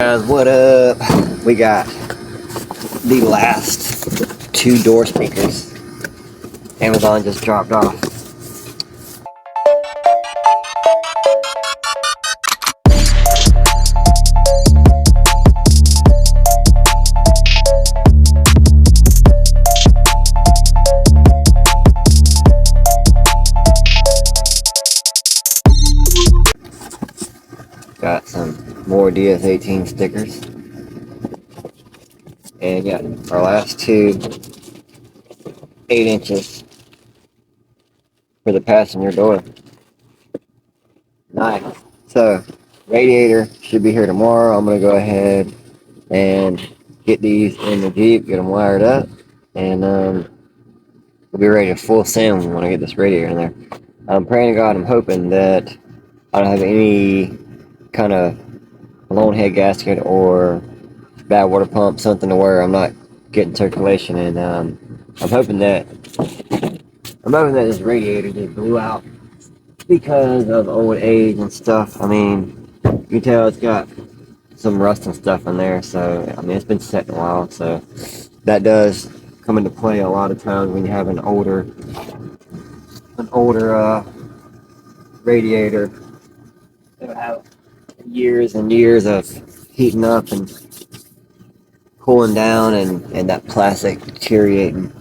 guys, what up? We got the last 2 door speakers Amazon just dropped off. Got some more DS18 stickers. And yeah, our last 2 8 inches for the passenger door. Nice. So, radiator should be here tomorrow. I'm going to go ahead and get these in the Jeep, get them wired up, and we'll be ready to full send when I get this radiator in there. I'm praying to God, I'm hoping that I don't have any kind of blown head gasket or bad water pump, something to where I'm not getting circulation, and I'm hoping that this radiator just blew out because of old age and stuff. I mean, you can tell it's got some rust and stuff in there, so I mean it's been set in a while, so that does come into play a lot of times when you have an older radiator. It'll have years and years of heating up and cooling down, and that plastic deteriorating.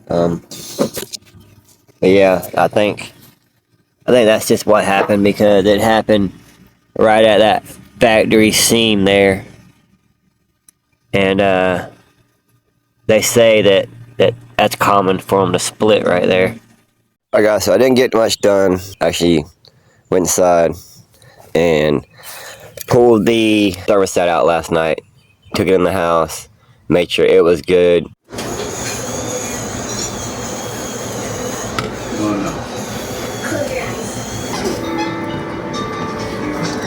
But yeah, I think that's just what happened, because it happened right at that factory seam there, and they say that's common for them to split right there. Alright guys, so I didn't get much done. Actually went inside and pulled the thermostat out last night, took it in the house, made sure it was good.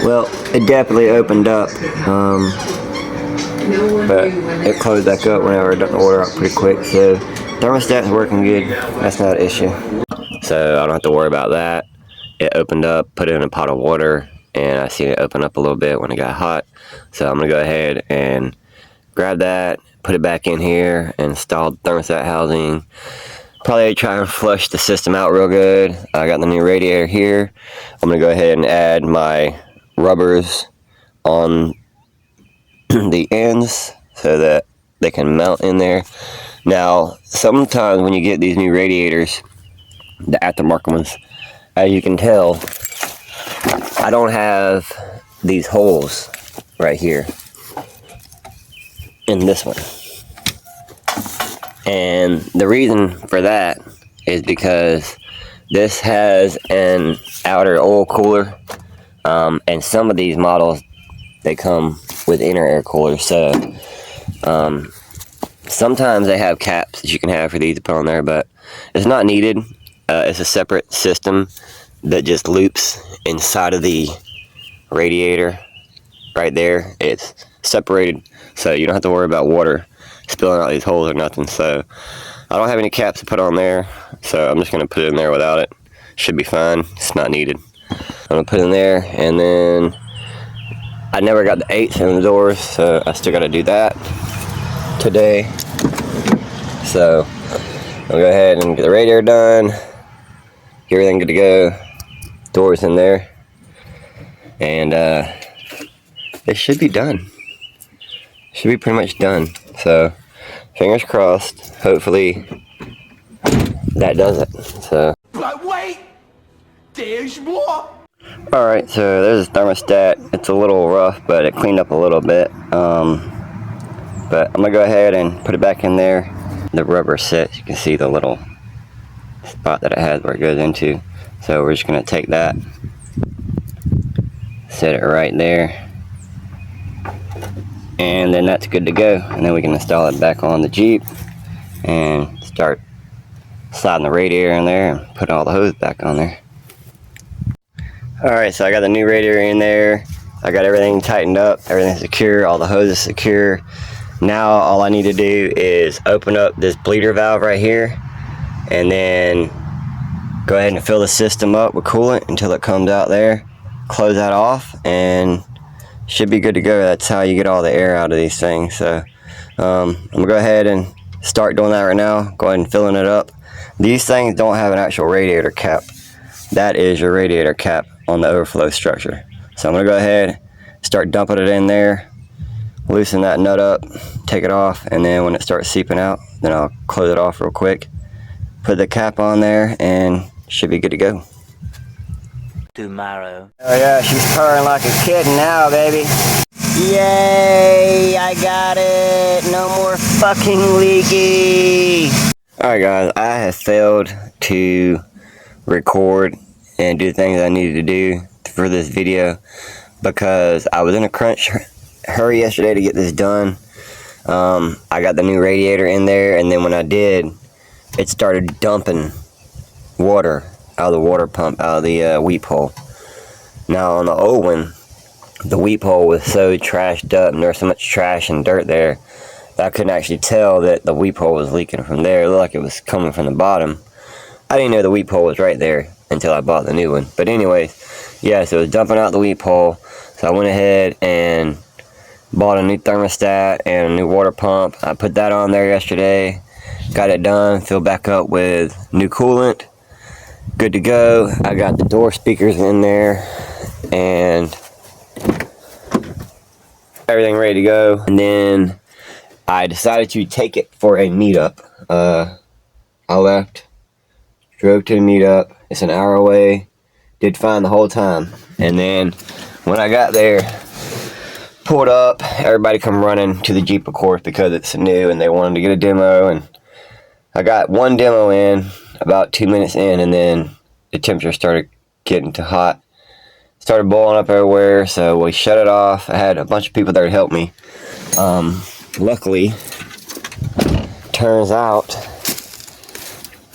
Well, it definitely opened up, but it closed back up whenever I done the order up pretty quick, so thermostat's working good. That's not an issue. So I don't have to worry about that. It opened up, put it in a pot of water, and I seen it open up a little bit when it got hot. So I'm gonna go ahead and grab that, put it back in here, install the thermostat housing. Probably try and flush the system out real good. I got the new radiator here. I'm gonna go ahead and add my rubbers on the ends so that they can mount in there. Now, sometimes when you get these new radiators, the aftermarket ones, as you can tell, I don't have these holes right here in this one. And the reason for that is because this has an outer oil cooler, and some of these models, they come with inner air coolers. So sometimes they have caps that you can have for these to put on there, but it's not needed. It's a separate system that just loops inside of the radiator right there. It's separated, so you don't have to worry about water spilling out these holes or nothing. So I don't have any caps to put on there, so I'm just going to put it in there without it. Should be fine. It's not needed. I'm going to put it in there, and then I never got the 8s in the doors, so I still got to do that today. So I'll go ahead and get the radiator done, get everything good to go, doors in there, and it should be done. Should be pretty much done. So fingers crossed, hopefully that does it. So but wait, there's more. Alright, so there's a thermostat. It's a little rough, but it cleaned up a little bit. But I'm gonna go ahead and put it back in there. The rubber sits, you can see the little spot that it has where it goes into. So we're just gonna take that, set it right there, and then that's good to go. And then we can install it back on the Jeep and start sliding the radiator in there and putting all the hose back on there. Alright, so I got the new radiator in there. I got everything tightened up, everything's secure, all the hoses secure. Now all I need to do is open up this bleeder valve right here, and then go ahead and fill the system up with coolant until it comes out there. Close that off, and should be good to go. That's how you get all the air out of these things. So I'm gonna go ahead and start doing that right now. Go ahead and filling it up. These things don't have an actual radiator cap. That is your radiator cap on the overflow structure. So I'm gonna go ahead, start dumping it in there, loosen that nut up, take it off, and then when it starts seeping out, then I'll close it off real quick, put the cap on there, and should be good to go. Tomorrow. Oh yeah, she's purring like a kitten now, baby. Yay, I got it. No more fucking leaky. Alright guys, I have failed to record and do the things I needed to do for this video because I was in a crunch hurry yesterday to get this done. I got the new radiator in there, and then when I did, it started dumping water out of the water pump, out of the weep hole. Now on the old one, the weep hole was so trashed up and there was so much trash and dirt there that I couldn't actually tell that the weep hole was leaking from there. It looked like it was coming from the bottom. I didn't know the weep hole was right there until I bought the new one. But anyways, yeah, so it was dumping out the weep hole. So I went ahead and bought a new thermostat and a new water pump. I put that on there yesterday, got it done, filled back up with new coolant. Good to go. I got the door speakers in there and everything ready to go. And then I decided to take it for a meetup. I left, drove to the meetup. It's an hour away. Did fine the whole time. And then when I got there, pulled up, everybody come running to the Jeep, of course, because it's new and they wanted to get a demo. And I got one demo in about 2 minutes in, and then the temperature started getting too hot. Started boiling up everywhere, so we shut it off. I had a bunch of people there to help me. Luckily, turns out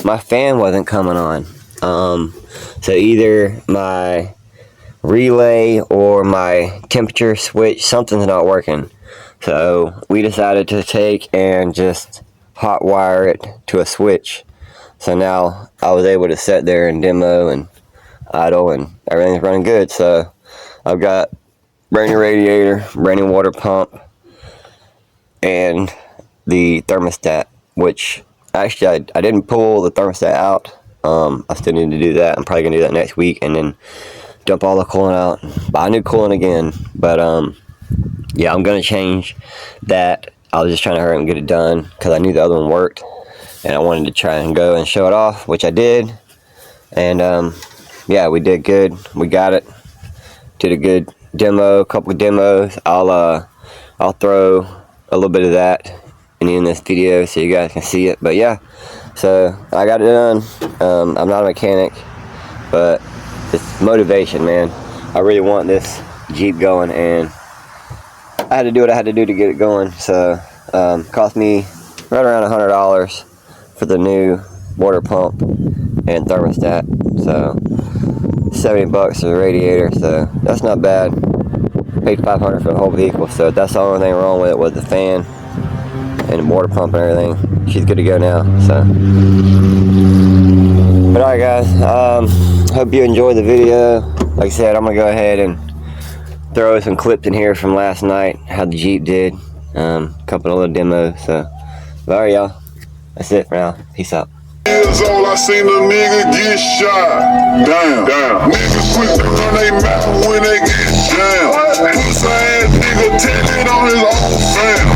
my fan wasn't coming on. So either my relay or my temperature switch, something's not working. So we decided to take and just hot wire it to a switch. So now I was able to sit there and demo and idle, and everything's running good. So I've got brand new radiator, brand new water pump, and the thermostat, which actually I didn't pull the thermostat out. I still need to do that. I'm probably gonna do that next week, and then dump all the coolant out, buy new coolant again. But yeah, I'm gonna change that. I was just trying to hurry and get it done because I knew the other one worked, and I wanted to try and go and show it off, which I did. And yeah, we did good. We got it. Did a good demo, a couple of demos. I'll throw a little bit of that in this video so you guys can see it. But yeah, so I got it done. I'm not a mechanic, but it's motivation, man. I really want this Jeep going, and I had to do what I had to do to get it going. So cost me right around $100 for the new water pump and thermostat. So $70 for the radiator, so that's not bad. Paid $500 for the whole vehicle, so that's the only thing wrong with it was the fan and the water pump and everything. She's good to go now. So, but alright guys, hope you enjoyed the video. Like I said, I'm gonna go ahead and throw some clips in here from last night, how the Jeep did, a couple of little demos. So, alright y'all, that's it for now. Peace out. Years old, I seen a nigga get shot. Damn. Niggas quick to run they mouth when they get jammed. Pussy ass nigga telling on his own fam.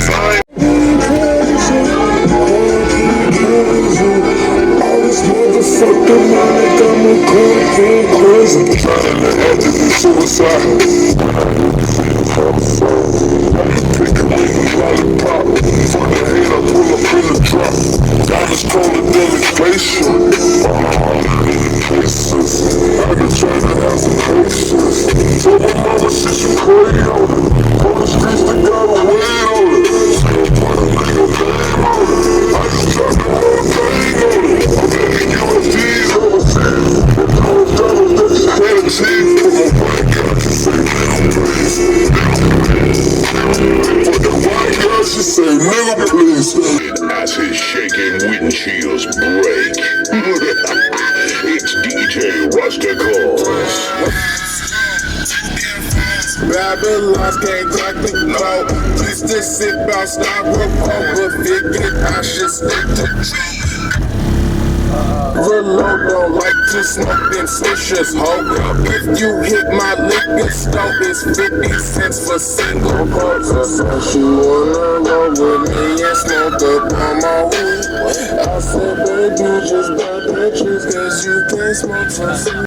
Same. All this motherfucking money got me going crazy. Trying to have to do suicide. Pick a nigga lollipop. For the head, I pull up in the drop. Diamonds calling demonstration. I've been trying to have some patience. Told my mama she should pray on it. On the streets they gotta wait on it. Still put a nigga name on it. I just tried to have a thing on it. I'm making UFDs overseas. And those dollars that you had a cheese. Put my white girl, she say nigga please. For the white girl, she say nigga please. As his shaking windshields break. It's DJ Rusticles. Babylon's can't crack me, no. Used to sip out styrofoam, but figured I should stick to the low don't like to smoke them swishers, ho. If you hit my liquor store, it's 50 cents for single parts. So she wanna roll with me and smoke up on my weed. I said, baby, just buy pictures, cause you can't smoke for